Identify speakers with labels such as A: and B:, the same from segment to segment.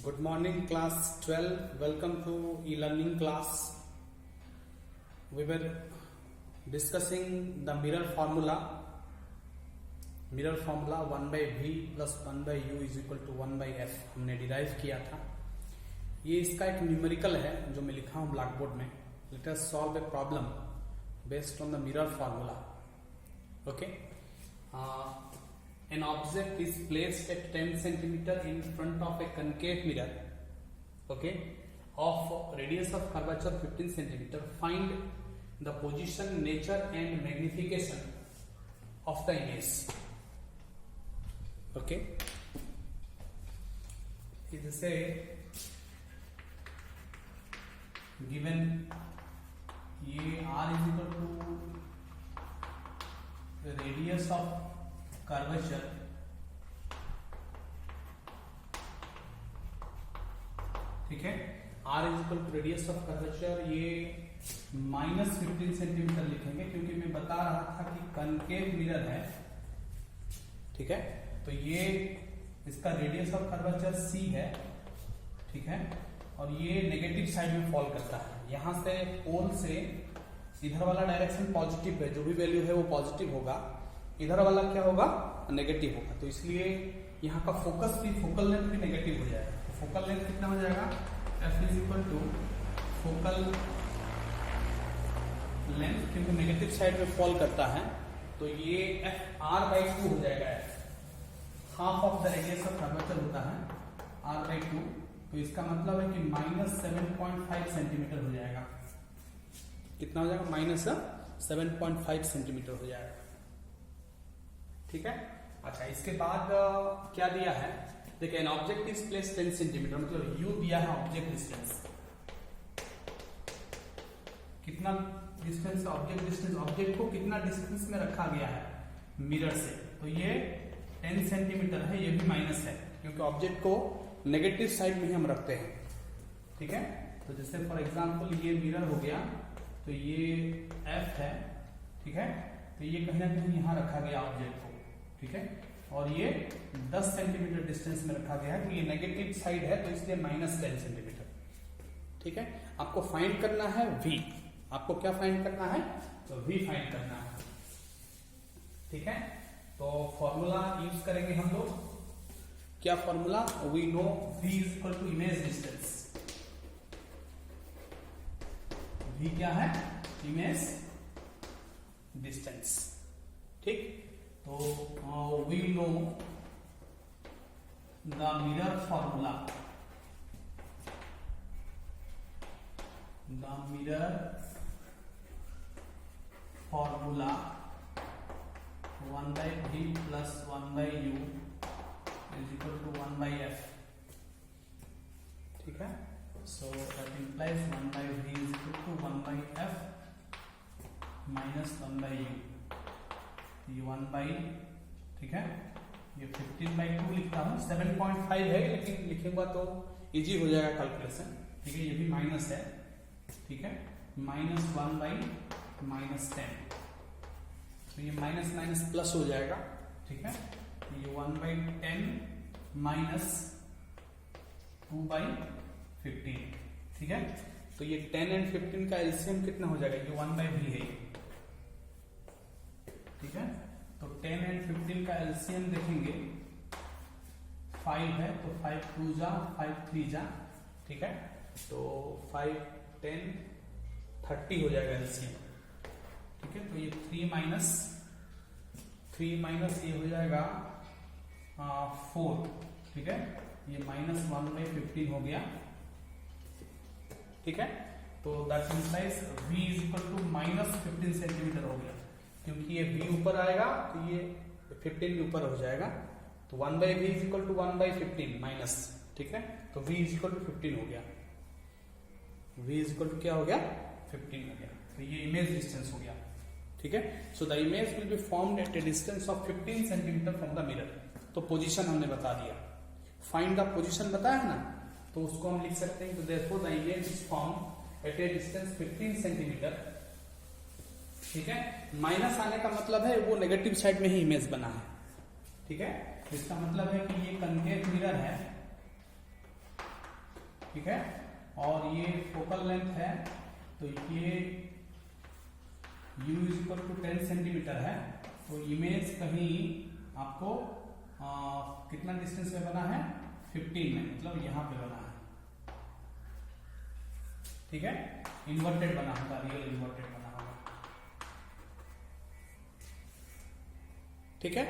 A: Good morning, class 12. Welcome to e-learning class. We were discussing the mirror formula. Mirror formula 1 by v plus 1 by u is equal to 1 by f हमने derive किया था. ये इसका एक numerical है जो मैं लिखा हूं ब्लैक बोर्ड में. Let us solve a problem based on the mirror formula. Okay. An object is placed at 10 centimeter in front of a concave mirror, okay, of radius of curvature 15 centimeter. Find the position, nature and magnification of the image. Okay, जैसे given ये r is equal to the radius of curvature, ठीक है. r is equal to radius of curvature, ये -15 centimetre लिखेंगे क्योंकि मैं बता रहा था कि कनकेव मिरर है, ठीक है. तो ये इसका रेडियस ऑफ कर्वेचर c है, ठीक है, और ये नेगेटिव साइड में फॉल करता है. यहां से पोल से इधर वाला डायरेक्शन पॉजिटिव है, जो भी वैल्यू है वो पॉजिटिव होगा, इधर वाला क्या होगा, नेगेटिव होगा. तो इसलिए यहाँ का फोकस भी, फोकल लेंथ भी नेगेटिव हो जाएगा. तो फोकल लेंथ कितना हो जाएगा, f is equal to focal length, क्योंकि नेगेटिव साइड में फॉल करता है. तो ये f r/2 हो जाएगा. f half of the radius of curvature होता है r/2. तो इसका मतलब है कि -7.5 सेंटीमीटर हो जाएगा. कितना हो जाएगा, -7.5 सेंटीमीटर हो जाएगा, ठीक है. अच्छा, इसके बाद क्या दिया है, देखिए an object is place 10 centimetre, मतलब u दिया है ऑब्जेक्ट डिस्टेंस. कितना डिस्टेंस, ऑब्जेक्ट डिस्टेंस, ऑब्जेक्ट को कितना डिस्टेंस में रखा गया है मिरर से. तो ये 10 सेंटीमीटर है, ये भी माइनस है क्योंकि ऑब्जेक्ट को नेगेटिव साइड में ही हम रखते हैं, ठीक है. तो जैसे फॉर एग्जांपल ये मिरर हो गया, तो ये f है, ठीक है. तो ये कहीं ना कहीं यहाँ रखा गया ऑब्जेक्ट को, ठीक है, और ये 10 सेंटीमीटर डिस्टेंस में रखा गया है. तो ये नेगेटिव साइड है, तो इसलिए -10 सेंटीमीटर, ठीक है. आपको फाइंड करना है v. आपको क्या फाइंड करना है, तो v फाइंड करना है, ठीक है. तो फॉर्मूला यूज करेंगे हम लोग. क्या formula, we know v is equal to image distance. v क्या है, इमेज डिस्टेंस, ठीक. तो we know the mirror formula, the mirror formula 1 by v plus 1 by u is equal to 1 by f, ठीक है. So that implies 1 by v is equal to 1 by f minus 1 by u. ये 1 by, ठीक है, ये 15/2 लिखता हूँ. 7.5 है लेकिन लिखूंगा तो इजी हो जाएगा कैलकुलेशन, ठीक है. ये भी माइनस है, ठीक है, -1 by -10. तो ये माइनस माइनस प्लस हो जाएगा, ठीक है. ये 1/10 minus 2/15, ठीक है. तो ये 10 and 15 का एलसीएम कितना हो जाएगा, ये 1 by v है, ठीक है. तो 10 and 15 का एलसीएम देखेंगे, 5 है, तो 5 2 जा 5 3 जा, ठीक है. तो 5 10 30 हो जाएगा एलसीएम, ठीक है. तो ये 3 माइनस ये हो जाएगा 4, ठीक है. ये -1/15 हो गया, ठीक है. तो that implies v is equal to -15 centimeter हो गया, क्योंकि ये v ऊपर आएगा तो ये 15 भी ऊपर हो जाएगा. तो 1 by v is equal to 1 by 15 minus, ठीक है. तो v इज इक्वल टू 15 हो गया, v इज इक्वल टू क्या हो गया, 15 हो गया. तो ये इमेज डिस्टेंस हो गया, ठीक है. So the image will be formed at A distance of 15 centimetre from the mirror. तो पोजीशन हमने बता दिया, फाइंड द पोजीशन बताया है ना, तो उसको हम लिख सकते हैं. तो therefore the image is formed at A distance 15 centimetre, ठीक है. माइनस आने का मतलब है वो नेगेटिव साइड में ही इमेज बना है, ठीक है. इसका मतलब है कि ये कनकेव मिरर है, ठीक है, और ये फोकल लेंथ है, तो ये u इक्वल टू 10 सेंटीमीटर है, तो इमेज कहीं आपको कितना डिस्टेंस में बना है, 15 में, मतलब यहां पे बना है, ठीक है, इन्वर्टेड बना होगा, रियल इन्वर्टेड बना होगा, ठीक है।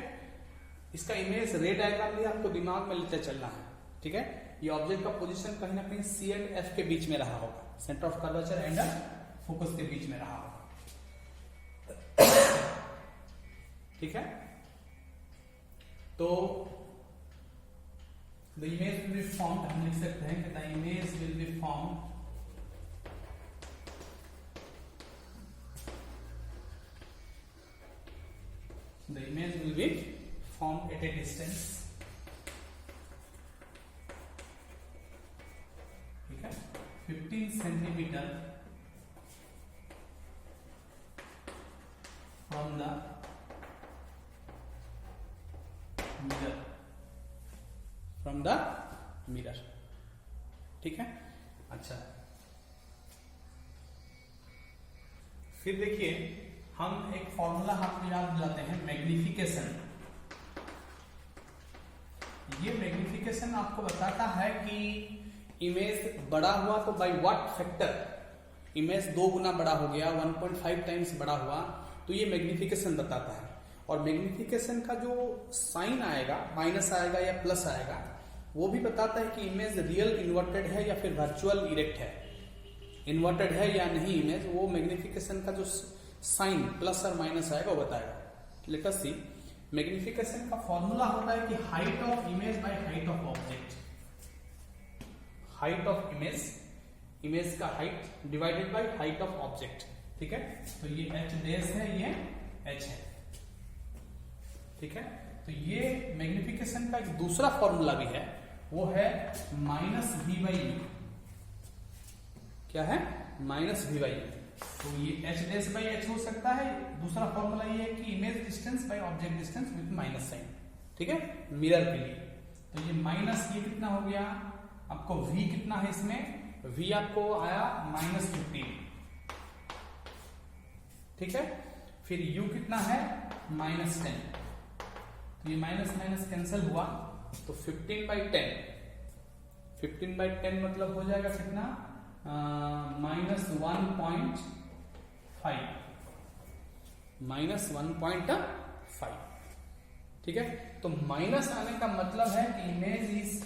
A: इसका इमेज रे डायग्राम भी आपको दिमाग में लेते चलना है, ठीक है। ये ऑब्जेक्ट का पोजीशन कहीं ना कहीं C एंड F के बीच में रहा होगा, centre of curvature and focus के बीच में रहा होगा, ठीक है। तो the image will be formed, हम लिख सकते हैं कि the image will be formed at a distance, ठीक है, 15 सेंटीमीटर from the mirror, ठीक है। अच्छा, फिर देखिए हम एक फॉर्मूला आपको याद दिलाते हैं, मैग्निफिकेशन। ये मैग्निफिकेशन आपको बताता है कि इमेज बड़ा हुआ तो बाय व्हाट फैक्टर, इमेज 2 गुना बड़ा हो गया, 1.5 टाइम्स बड़ा हुआ, तो ये मैग्निफिकेशन बताता है। और मैग्निफिकेशन का जो साइन आएगा, माइनस आएगा या प्लस आएगा, वो भी बताता है कि इमेज रियल इन्वर्टेड है या फिर वर्चुअल इरेक्ट है, इन्वर्टेड है या नहीं इमेज, वो मैग्निफिकेशन का जो साइन प्लस और माइनस आएगा वो बताएगा। लेट अस सी, मैग्निफिकेशन का फॉर्मूला होता है कि height of image by height of object, height of image, image का height divided by height of object, ठीक है। तो ये h डैश है, ये h है, ठीक है। तो ये मैग्निफिकेशन का एक दूसरा फॉर्मूला भी है, वो है माइनस v बाई यू, क्या है, माइनस v बाई यू। तो ये h डैश बाई h हो सकता है। दूसरा फॉर्मूला ये है कि image distance by object distance with minus sign, ठीक है, मिरर के लिए। तो ये माइनस, ये कितना हो गया आपको, v कितना है इसमें, v आपको आया -15, ठीक है। फिर u कितना है, -10, तो ये माइनस माइनस कैंसिल हुआ, तो 15/10, 15/10 मतलब हो जाएगा कितना, -1.5, -1.5, ठीक है। तो माइनस आने का मतलब है कि इमेज इज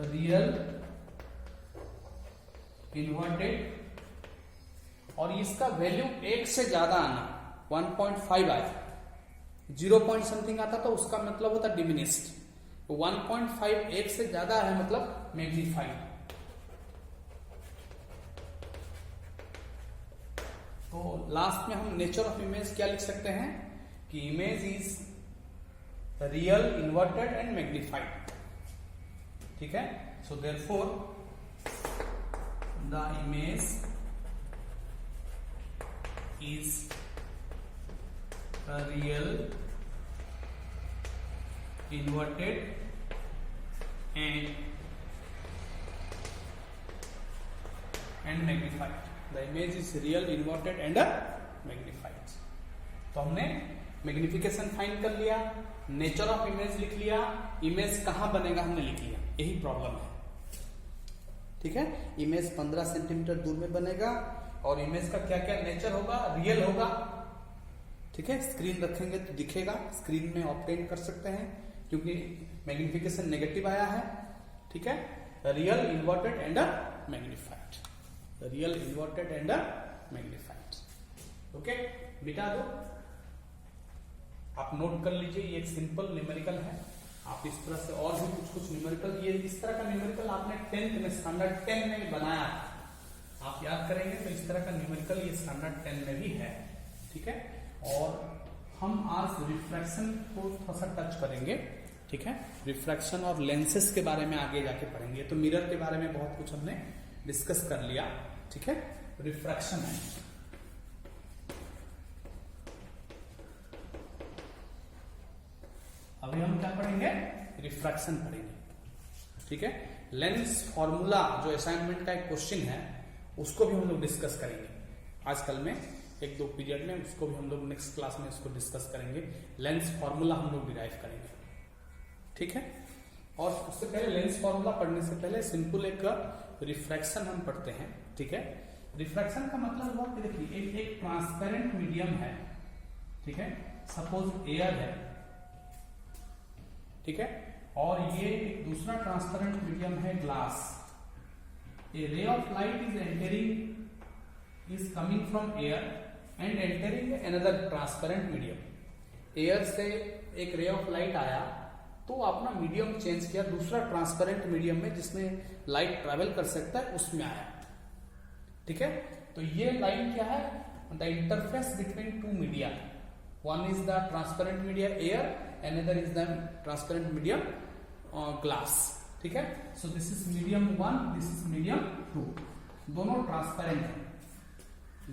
A: रियल इन्वर्टेड, और इसका वैल्यू 1 से ज्यादा आना, 1.5 आया, 0 पॉइंट समथिंग आता तो उसका मतलब होता डिमिनिस्ड, 1.5 1 से ज्यादा है मतलब मैग्नीफाइड। तो लास्ट में हम नेचर ऑफ इमेज क्या लिख सकते हैं कि image is real inverted and magnified, ठीक है। So therefore the image is real inverted and magnified, the image is real inverted and magnified. तो हमने मैग्निफिकेशन फाइंड कर लिया, नेचर ऑफ इमेज लिख लिया, इमेज कहां बनेगा हमने लिख लिया, यही प्रॉब्लम है, ठीक है। इमेज 15 सेंटीमीटर दूर में बनेगा, और इमेज का क्या क्या नेचर होगा, रियल होगा, ठीक है। स्क्रीन रखेंगे तो दिखेगा, स्क्रीन में ऑब्टेन कर सकते हैं क्योंकि मैग्निफिकेशन नेगेटिव आया है, ठीक है। Real inverted and magnified, real inverted and magnified, okay. मिटा दो, आप नोट कर लीजिए, ये एक सिंपल न्यूमेरिकल है। आप इस तरह से और भी कुछ न्यूमेरिकल, ये इस तरह का न्यूमेरिकल आपने 10th में, स्टैंडर्ड 10 में बनाया था, आप याद करेंगे तो इस तरह का न्यूमेरिकल ये स्टैंडर्ड 10 में भी है, ठीक है। और हम आज रिफ्रैक्शन को थोड़ा सा टच करेंगे, ठीक है। रिफ्रैक्शन और लेंसेस के बारे में आगे जाके पढ़ेंगे। तो मिरर के बारे में बहुत कुछ हमने डिस्कस कर लिया, ठीक है। रिफ्रैक्शन है, अभी हम क्या पढ़ेंगे, रिफ्रैक्शन पढ़ेंगे। ठीक है। लेंस फॉर्मूला जो असाइनमेंट का एक क्वेश्चन है उसको भी हम लोग डिस्कस करेंगे आजकल में, एक दो पीरियड में, उसको भी हम लोग नेक्स्ट क्लास में उसको डिस्कस करेंगे। लेंस फॉर्मूला हम लोग डिराइव करेंगे, ठीक है। और उससे पहले लेंस फॉर्मूला पढ़ने से पहले सिंपल एक रिफ्रैक्शन हम पढ़ते हैं, ठीक है। रिफ्रैक्शन का मतलब हुआ कि देखिए एक ट्रांसपेरेंट मीडियम है, ठीक है, सपोज एयर है, ठीक है, और ये एक दूसरा ट्रांसपेरेंट मीडियम है glass. A ray of light is entering is coming from air and entering another transparent medium. Air से एक रे ऑफ लाइट आया तो अपना मीडियम चेंज किया, दूसरा ट्रांसपेरेंट मीडियम में जिसमें लाइट ट्रेवल कर सकता है उसमें आया, ठीक है। तो ये लाइन क्या है, the interface between two media, one is the transparent media air, another is the transparent medium glass, ठीक है। So this is medium 1, this is medium 2, दोनों ट्रांसपेरेंट है,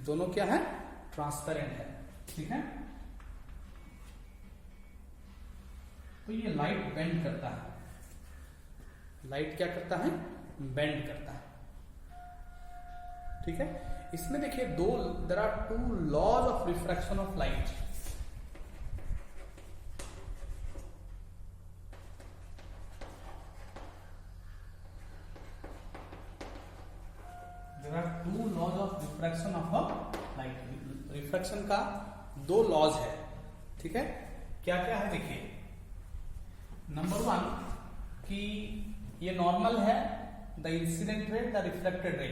A: दोनों क्या है, ट्रांसपेरेंट है, ठीक है। तो ये लाइट बेंड करता है, लाइट क्या करता है, बेंड करता है, ठीक है। इसमें देखिए there are two laws of refraction of light. There are two laws of refraction of light. Refraction का दो लॉज है, ठीक है। क्या क्या है देखिए, नंबर 1 कि ये नॉर्मल है, the incident ray, the reflected ray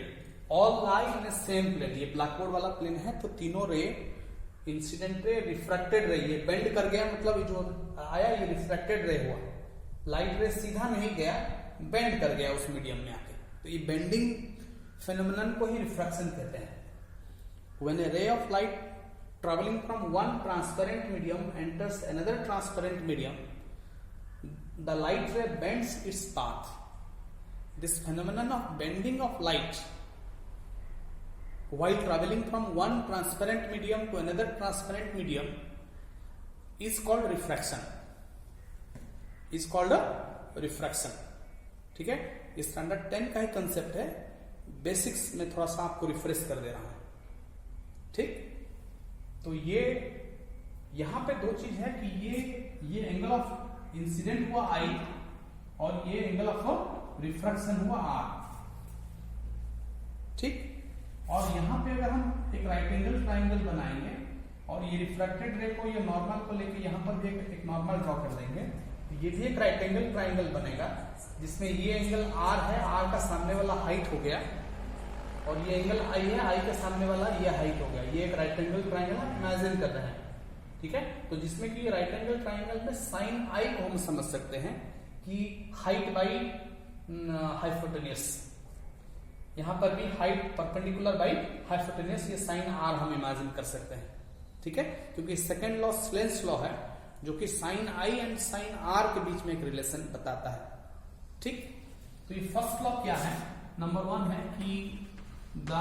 A: all lie in same plane. ये ब्लैकबोर्ड वाला प्लेन है तो तीनों रे, इंसिडेंट रे, रिफ्रैक्टेड रे, ये बेंड कर गया, मतलब ये जो आया ये रिफ्रैक्टेड रे हुआ, लाइट रे सीधा नहीं गया, बेंड कर गया उस मीडियम में आके, तो ये बेंडिंग फेनोमेनन को ही रिफ्रैक्शन कहते हैं। When A ray of light travelling from one transparent medium enters another transparent medium, the light ray bends its path. This phenomenon of bending of light while traveling from one transparent medium to another transparent medium is called refraction. Is called a refraction. ठीक है, ये standard 10 का ही concept है, basics में थोड़ा सा आपको refresh कर दे रहा हूं, ठीक। तो ये यहां पे दो चीज है कि ये एंगल ऑफ इंसिडेंट हुआ I और ये एंगल ऑफ रिफ्रैक्शन हुआ R, ठीक। और यहां पे अगर हम एक राइट एंगल ट्राइंगल बनाएंगे और ये रिफ्रैक्टेड रे को, ये नॉर्मल को लेके यहां पर भी एक नॉर्मल ड्रॉ कर देंगे, तो ये भी एक राइट एंगल ट्राइंगल बनेगा जिसमें ये एंगल R है, R का सामने वाला हाइट हो गया, और ये एंगल I है, I के सामने वाला ये हाइट हो गया। ये एक राइट एंगल ट्राइंगल हम इमेजिन कर रहे हैं, ठीक है। तो जिसमें कि राइट एंगल ट्राइंगल में साइन I को हम समझ सकते हैं कि हाइट बाई हाइपोटेन्यूस, यहां पर भी हाइट परपेंडिकुलर बाई हाइपोटेन्यूस, ये साइन R हम इमेजिन कर सकते हैं, ठीक है। क्योंकि सेकेंड लॉ स्लेंस लॉ है जो कि sine I and sine R के बीच में एक रिलेशन बताता है, ठीक। तो ये फर्स्ट लॉ क्या है, नंबर 1 है कि द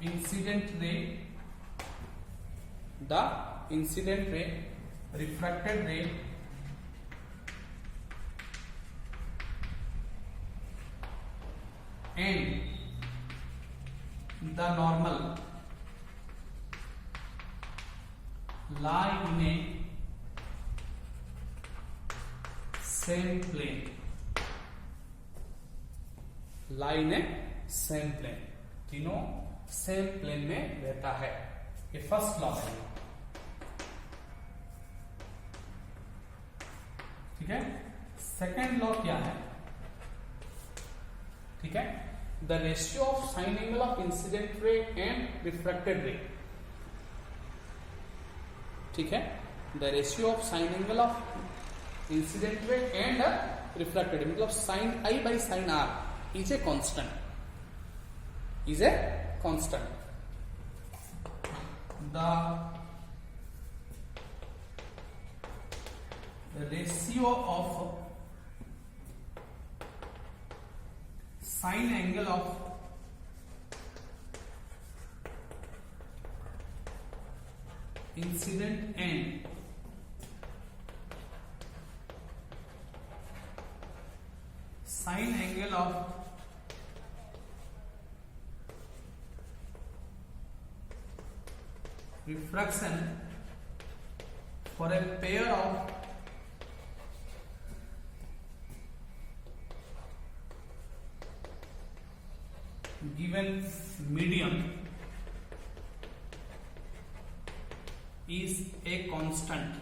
A: इंसिडेंट रे, रिफ्रैक्टेड रे and the normal lie in a same plane, lie in a same plane, तीनों सेम प्लेन में रहता है। ये फर्स्ट लॉ है, ठीक है। सेकेंड लॉ क्या है, ठीक है, the ratio of sine angle of incident ray and refracted ray, ठीक है। The ratio of sine angle of incident ray and refracted, मतलब sine I by sine R is a constant, is a constant. The ratio of sine angle of incident and sine angle of refraction for a pair of given medium is a constant.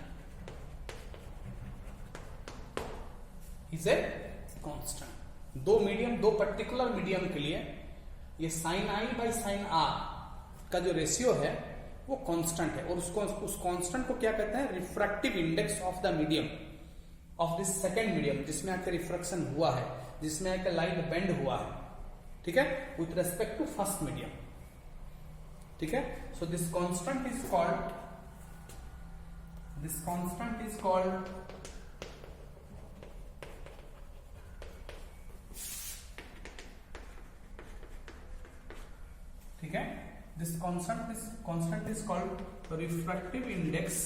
A: Is a constant. दो medium, दो particular medium के लिए ये sine I by sine R का जो ratio है वो constant है, और उस कांस्टेंट को क्या कहते हैं? Refractive index of the medium of this second medium, जिसमें आकर रिफ्रैक्शन हुआ है, जिसमें आकर लाइट बेंड हुआ है, ठीक है, with respect to first medium, ठीक है। So this constant is called ठीक है, this constant is called refractive index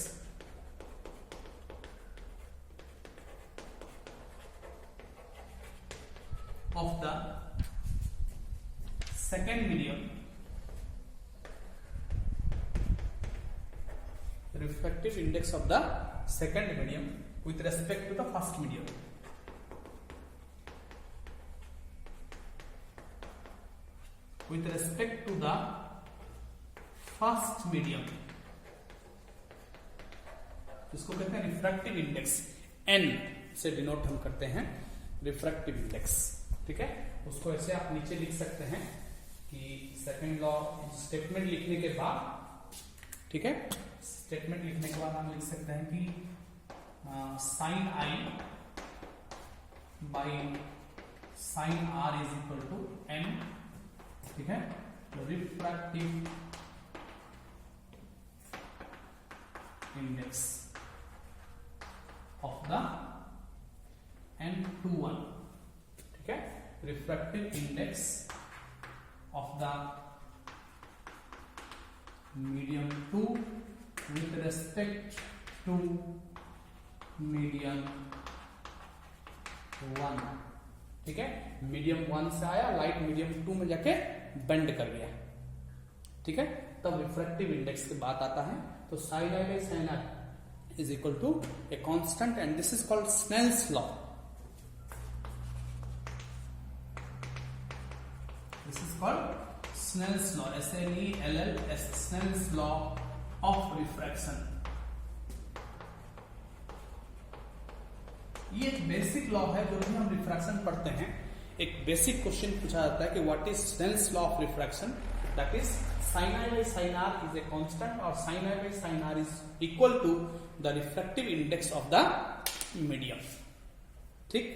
A: of the second medium, refractive index of the second medium with respect to the first medium. With respect to the first medium, इसको कहते हैं refractive index, N से denote हम करते हैं refractive index, ठीक है। उसको ऐसे आप नीचे लिख सकते हैं कि सेकंड लॉ स्टेटमेंट लिखने के बाद, ठीक है, स्टेटमेंट लिखने के बाद हम लिख सकते हैं कि sine I by sine R is equal to N, ठीक है। Refractive index of the N21, ठीक है, refractive index of the medium 2 with respect to medium 1, ठीक है। मीडियम 1 से आया, लाइट मीडियम 2 में जाके बेंड कर गया, ठीक है, तब रिफ्रैक्टिव इंडेक्स की बात आता है। तो sine I by sine R is equal to a constant and this is called Snell's law. This is called Snell's law, SNELL, Snell's law of refraction. ये एक बेसिक लॉ है, जो भी हम रिफ्रैक्शन पढ़ते हैं एक बेसिक क्वेश्चन पूछा जाता है कि what is Snell's law of refraction, that is sin I by sin R is a constant or sin I by sin R is equal to the refractive index of the medium, ठीक।